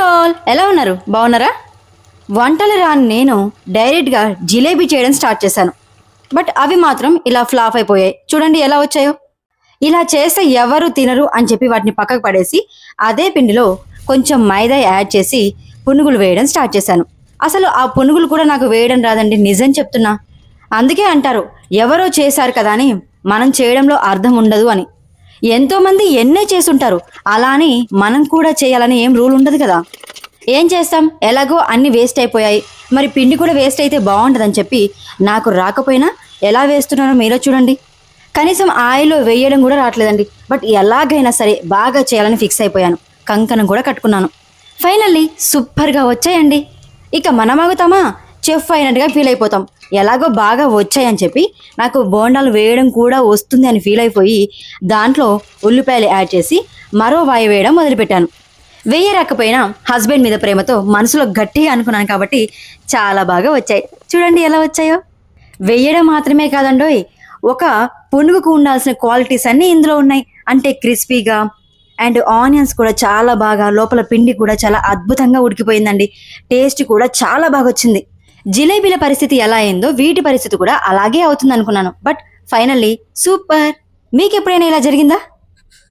All, ఎలా ఉన్నారు? బాగున్నారా? వంటలు రాని నేను డైరెక్ట్గా జిలేబీ చేయడం స్టార్ట్ చేశాను. బట్ అవి మాత్రం ఇలా ఫ్లాప్ అయిపోయాయి. చూడండి ఎలా వచ్చాయో. ఇలా చేస్తే ఎవరు తినరు అని చెప్పి వాటిని పక్కకు పడేసి అదే పిండిలో కొంచెం మైదా యాడ్ చేసి పునుగులు వేయడం స్టార్ట్ చేశాను. అసలు ఆ పునుగులు కూడా నాకు వేయడం రాదండి, నిజం చెప్తున్నా. అందుకే అంటారు ఎవరో చేశారు కదా అని మనం చేయడంలో అర్థం ఉండదు అని. ఎంతోమంది ఎన్నే చేసుంటారు, అలా అని మనం కూడా చేయాలని ఏం రూల్ ఉండదు కదా. ఏం చేస్తాం, ఎలాగో అన్ని వేస్ట్ అయిపోయాయి, మరి పిండి కూడా వేస్ట్ అయితే బాగుంటుందని చెప్పి నాకు రాకపోయినా ఎలా వేస్తున్నారో మీరే చూడండి. కనీసం ఆయిల్లో వేయడం కూడా రావట్లేదండి. బట్ ఎలాగైనా సరే బాగా చేయాలని ఫిక్స్ అయిపోయాను. కంకణం కూడా కట్టుకున్నాను. ఫైనల్లీ సూపర్గా వచ్చాయండి. ఇక మనం ఆగుతామా, చెఫ్ అయినట్టుగా ఫీల్ అయిపోతాం. ఎలాగో బాగా వచ్చాయని చెప్పి నాకు బోండాలు వేయడం కూడా వస్తుంది అని ఫీల్ అయిపోయి దాంట్లో ఉల్లిపాయలు యాడ్ చేసి మరో వాయి వేయడం మొదలుపెట్టాను. వేయరాకపోయినా హస్బెండ్ మీద ప్రేమతో మనసులో గట్టిగా అనుకున్నాను కాబట్టి చాలా బాగా వచ్చాయి. చూడండి ఎలా వచ్చాయో. వేయడం మాత్రమే కాదండోయ్, ఒక పునుగుకు ఉండాల్సిన క్వాలిటీస్ అన్నీ ఇందులో ఉన్నాయి. అంటే క్రిస్పీగా అండ్ ఆనియన్స్ కూడా చాలా బాగా, లోపల పిండి కూడా చాలా అద్భుతంగా ఉడికిపోయిందండి. టేస్ట్ కూడా చాలా బాగా వచ్చింది. జిలేబీల పరిస్థితి ఎలా అయిందో వీటి పరిస్థితి కూడా అలాగే అవుతుంది అనుకున్నాను. But finally super. మీకు ఎప్పుడైనా ఇలా జరిగిందా?